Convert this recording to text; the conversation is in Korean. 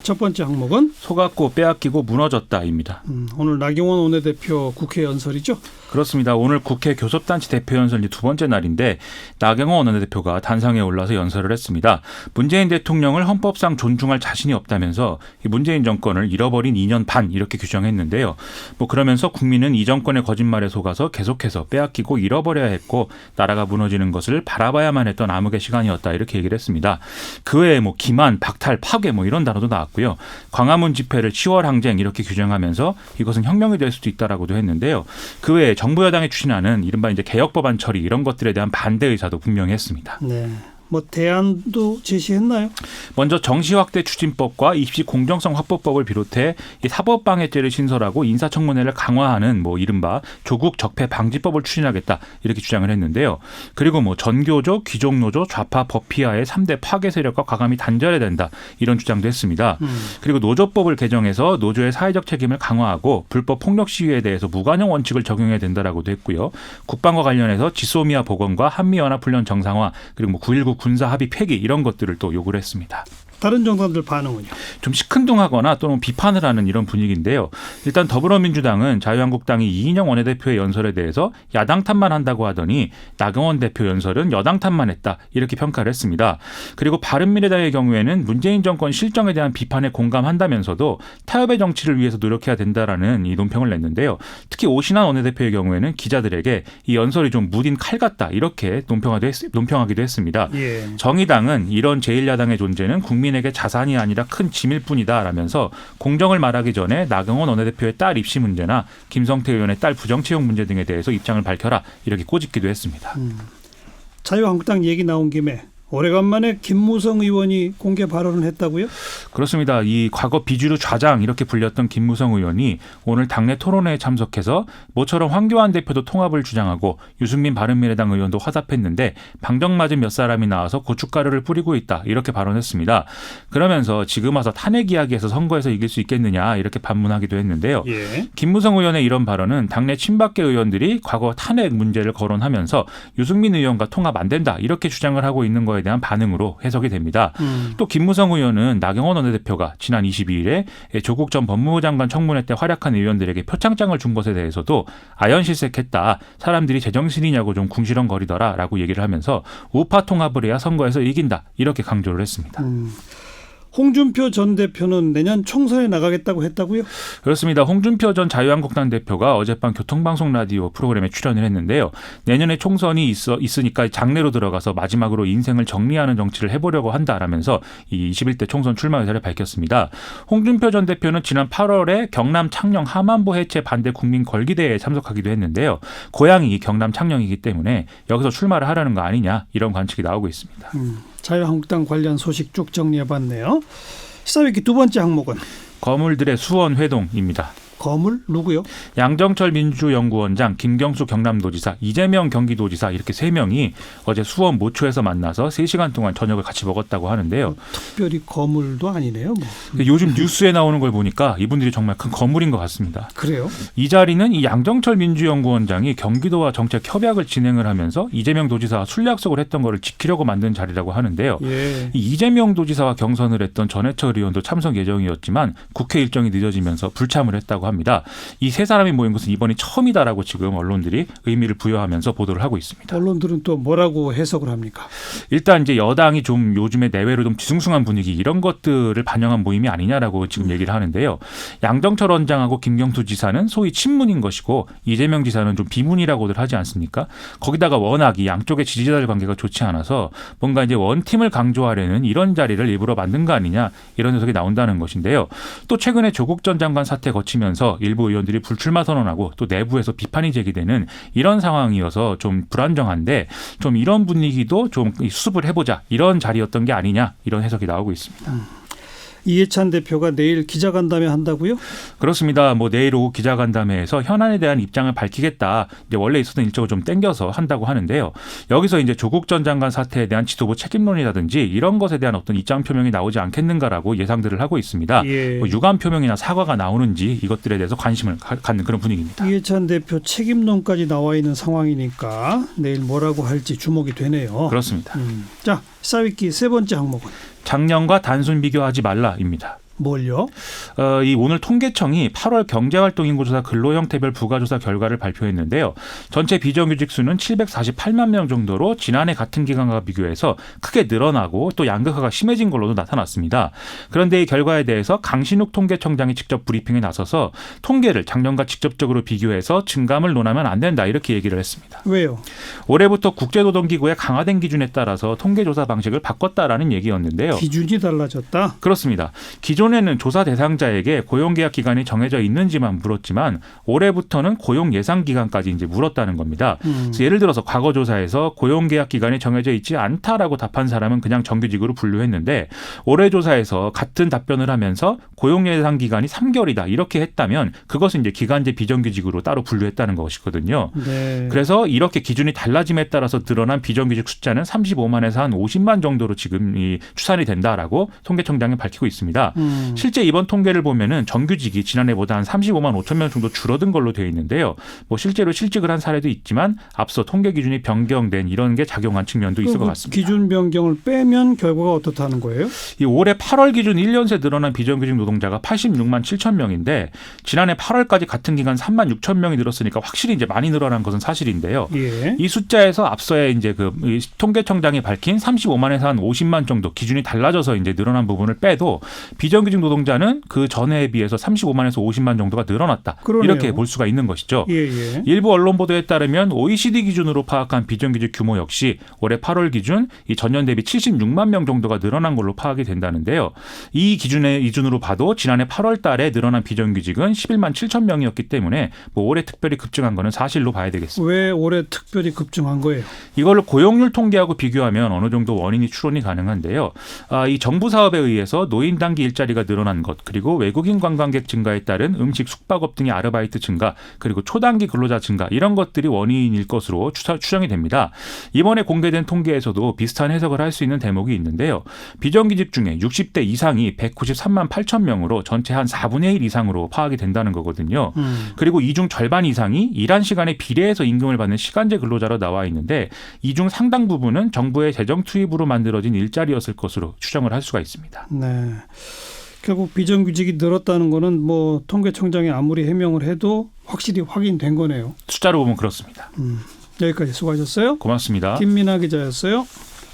첫 번째 항목은 속았고 빼앗기고 무너졌다입니다. 오늘 나경원 원내대표 국회 연설이죠? 그렇습니다. 오늘 국회 교섭단체 대표 연설 두 번째 날인데 나경원 원내대표가 단상에 올라서 연설을 했습니다. 문재인 대통령을 헌법상 존중할 자신이 없다면서 문재인 정권을 잃어버린 2년 반 이렇게 규정했는데요. 그러면서 국민은 이 정권의 거짓말에 속아서 계속해서 빼앗기고 잃어버려야 했고 나라가 무너지는 것을 바라봐야만 했던 암흑의 시간이었다 이렇게 얘기를 했습니다. 그 외에 기만, 박탈, 파괴 이런 단어도 나왔고요. 광화문 집회를 10월 항쟁 이렇게 규정하면서 이것은 혁명이 될 수도 있다라고도 했는데요. 그 외에 정부 여당이 추진하는 이른바 이제 개혁 법안 처리 이런 것들에 대한 반대 의사도 분명히 했습니다. 네. 대안도 제시했나요? 먼저 정시확대 추진법과 입시 공정성 확보법을 비롯해 이 사법방해죄를 신설하고 인사청문회를 강화하는 이른바 조국 적폐 방지법을 추진하겠다 이렇게 주장을 했는데요. 그리고 전교조, 귀족노조, 좌파 법피하의 3대 파괴 세력과 과감히 단절해야 된다 이런 주장도 했습니다. 그리고 노조법을 개정해서 노조의 사회적 책임을 강화하고 불법 폭력 시위에 대해서 무관용 원칙을 적용해야 된다라고도 했고요. 국방과 관련해서 지소미아 복원과 한미연합훈련 정상화 그리고 9.19 군사 합의 폐기 이런 것들을 또 요구를 했습니다. 다른 정당들 반응은요? 좀 시큰둥하거나 또는 비판을 하는 이런 분위기인데요. 일단 더불어민주당은 자유한국당이 이인영 원내대표의 연설에 대해서 야당 탓만 한다고 하더니 나경원 대표 연설은 여당 탓만 했다 이렇게 평가를 했습니다. 그리고 바른미래당의 경우에는 문재인 정권 실정에 대한 비판에 공감한다면서도 타협의 정치를 위해서 노력해야 된다라는 이 논평을 냈는데요. 특히 오신환 원내대표의 경우에는 기자들에게 이 연설이 좀 무딘 칼 같다 이렇게 논평하기도 했습니다. 예. 정의당은 이런 제1야당의 존재는 국민에게 자산이 아니라 큰 짐일 뿐이다 라면서 공정을 말하기 전에 나경원 원내대표의 딸 입시 문제나 김성태 의원의 딸 부정채용 문제 등에 대해서 입장을 밝혀라 이렇게 꼬집기도 했습니다. 자유한국당 얘기 나온 김에 오래간만에 김무성 의원이 공개 발언을 했다고요? 그렇습니다. 이 과거 비주류 좌장 이렇게 불렸던 김무성 의원이 오늘 당내 토론회에 참석해서 모처럼 황교안 대표도 통합을 주장하고 유승민 바른미래당 의원도 화답했는데 방정맞은 몇 사람이 나와서 고춧가루를 뿌리고 있다 이렇게 발언했습니다. 그러면서 지금 와서 탄핵 이야기에서 선거에서 이길 수 있겠느냐 이렇게 반문하기도 했는데요. 예. 김무성 의원의 이런 발언은 당내 친박계 의원들이 과거 탄핵 문제를 거론하면서 유승민 의원과 통합 안 된다 이렇게 주장을 하고 있는 거에 대한 반응으로 해석이 됩니다. 또 김무성 의원은 나경원 원내대표가 지난 22일에 조국 전 법무부 장관 청문회 때 활약한 의원들에게 표창장을 준 것에 대해서도 아연실색했다. 사람들이 제정신이냐고 좀 궁시렁거리더라라고 얘기를 하면서 우파 통합을 해야 선거에서 이긴다. 이렇게 강조를 했습니다. 홍준표 전 대표는 내년 총선에 나가겠다고 했다고요? 그렇습니다. 홍준표 전 자유한국당 대표가 어젯밤 교통방송 라디오 프로그램에 출연을 했는데요. 내년에 총선이 있으니까 장내로 들어가서 마지막으로 인생을 정리하는 정치를 해보려고 한다라면서 이 21대 총선 출마 의사를 밝혔습니다. 홍준표 전 대표는 지난 8월에 경남 창녕 하만보 해체 반대 국민 걸기대회에 참석하기도 했는데요. 고향이 경남 창녕이기 때문에 여기서 출마를 하라는 거 아니냐 이런 관측이 나오고 있습니다. 자유한국당 관련 소식 쭉 정리해봤네요. 시사위기 두 번째 항목은 거물들의 수원 회동입니다. 거물 누구요? 양정철 민주연구원장, 김경수 경남도지사, 이재명 경기도지사 이렇게 3명이 어제 수원 모초에서 만나서 3시간 동안 저녁을 같이 먹었다고 하는데요. 특별히 거물도 아니네요. 요즘 뉴스에 나오는 걸 보니까 이분들이 정말 큰 거물인 것 같습니다. 그래요? 이 자리는 이 양정철 민주연구원장이 경기도와 정책 협약을 진행을 하면서 이재명 도지사와 술 약속을 했던 거를 지키려고 만든 자리라고 하는데요. 예. 이 이재명 도지사와 경선을 했던 전해철 의원도 참석 예정이었지만 국회 일정이 늦어지면서 불참을 했다고 합니다. 이 세 사람이 모인 것은 이번이 처음이다라고 지금 언론들이 의미를 부여하면서 보도를 하고 있습니다. 언론들은 또 뭐라고 해석을 합니까? 일단 이제 여당이 좀 요즘에 내외로 좀 뒤숭숭한 분위기 이런 것들을 반영한 모임이 아니냐라고 지금 얘기를 하는데요. 양정철 원장하고 김경수 지사는 소위 친문인 것이고 이재명 지사는 좀 비문이라고들 하지 않습니까? 거기다가 워낙 이 양쪽의 지지자들 관계가 좋지 않아서 뭔가 이제 원팀을 강조하려는 이런 자리를 일부러 만든 거 아니냐 이런 해석이 나온다는 것인데요. 또 최근에 조국 전 장관 사태 거치면서 일부 의원들이 불출마 선언하고 또 내부에서 비판이 제기되는 이런 상황이어서 좀 불안정한데 좀 이런 분위기도 좀 수습을 해보자 이런 자리였던 게 아니냐 이런 해석이 나오고 있습니다. 이해찬 대표가 내일 기자간담회 한다고요? 그렇습니다. 내일 오후 기자간담회에서 현안에 대한 입장을 밝히겠다. 이제 원래 있었던 일정을 좀 땡겨서 한다고 하는데요. 여기서 이제 조국 전 장관 사태에 대한 지도부 책임론이라든지 이런 것에 대한 어떤 입장 표명이 나오지 않겠는가라고 예상들을 하고 있습니다. 예. 유감 표명이나 사과가 나오는지 이것들에 대해서 관심을 갖는 그런 분위기입니다. 이해찬 대표 책임론까지 나와 있는 상황이니까 내일 뭐라고 할지 주목이 되네요. 그렇습니다. 자, 시사위기 세 번째 항목은 작년과 단순 비교하지 말라입니다. 뭘요? 이 오늘 통계청이 8월 경제활동인구조사 근로형태별 부가조사 결과를 발표했는데요. 전체 비정규직 수는 748만 명 정도로 지난해 같은 기간과 비교해서 크게 늘어나고 또 양극화가 심해진 걸로도 나타났습니다. 그런데 이 결과에 대해서 강신욱 통계청장이 직접 브리핑에 나서서 통계를 작년과 직접적으로 비교해서 증감을 논하면 안 된다 이렇게 얘기를 했습니다. 왜요? 올해부터 국제노동기구의 강화된 기준에 따라서 통계조사 방식을 바꿨다라는 얘기였는데요. 기준이 달라졌다? 그렇습니다. 기존에는 조사 대상자에게 고용계약 기간이 정해져 있는지만 물었지만 올해부터는 고용 예상 기간까지 이제 물었다는 겁니다. 그래서 예를 들어서 과거 조사에서 고용계약 기간이 정해져 있지 않다라고 답한 사람은 그냥 정규직으로 분류했는데 올해 조사에서 같은 답변을 하면서 고용 예상 기간이 3개월이다 이렇게 했다면 그것은 이제 기간제 비정규직으로 따로 분류했다는 것이거든요. 네. 그래서 이렇게 기준이 달라짐에 따라서 늘어난 비정규직 숫자는 35만에서 한 50만 정도로 지금 이 추산이 된다라고 통계청장이 밝히고 있습니다. 실제 이번 통계를 보면은 정규직이 지난해보다 한 35만 5천 명 정도 줄어든 걸로 되어 있는데요. 뭐 실제로 실직을 한 사례도 있지만 앞서 통계 기준이 변경된 이런 게 작용한 측면도 있을 것 같습니다. 기준 변경을 빼면 결과가 어떻다는 거예요? 이 올해 8월 기준 1년 새 늘어난 비정규직 노동자가 86만 7천 명인데 지난해 8월까지 같은 기간 3만 6천 명이 늘었으니까 확실히 이제 많이 늘어난 것은 사실인데요. 예. 이 숫자에서 앞서의 이제 이 통계청장이 밝힌 35만에서 한 50만 정도 기준이 달라져서 이제 늘어난 부분을 빼도 비정규직 노동자는 그 전해에 비해서 35만에서 50만 정도가 늘어났다. 그러네요. 이렇게 볼 수가 있는 것이죠. 예. 일부 언론 보도에 따르면 OECD 기준으로 파악한 비정규직 규모 역시 올해 8월 기준 이 전년 대비 76만 명 정도가 늘어난 걸로 파악이 된다는데요. 이 기준으로 봐도 지난해 8월 달에 늘어난 비정규직은 11만 7천 명이었기 때문에 뭐 올해 특별히 급증한 거는 사실로 봐야 되겠습니다. 왜 올해 특별히 급증한 거예요? 이걸로 고용률 통계하고 비교하면 어느 정도 원인이 추론이 가능한데요. 이 정부 사업에 의해서 노인 단기 일자리가 늘어난 것, 그리고 외국인 관광객 증가에 따른 음식 숙박업 등의 아르바이트 증가, 그리고 초단기 근로자 증가 이런 것들이 원인일 것으로 추정이 됩니다. 이번에 공개된 통계에서도 비슷한 해석을 할 수 있는 대목이 있는데요. 비정규직 중에 60대 이상이 193만 8천 명으로 전체 한 4분의 1 이상으로 파악이 된다는 거거든요. 그리고 이 중 절반 이상이 일한 시간에 비례해서 임금을 받는 시간제 근로자로 나와 있는데 이 중 상당 부분은 정부의 재정 투입으로 만들어진 일자리였을 것으로 추정을 할 수가 있습니다. 네. 결국 비정규직이 늘었다는 거는 뭐 통계청장이 아무리 해명을 해도 확실히 확인된 거네요. 숫자로 보면 그렇습니다. 여기까지 수고하셨어요. 고맙습니다. 김민아 기자였어요.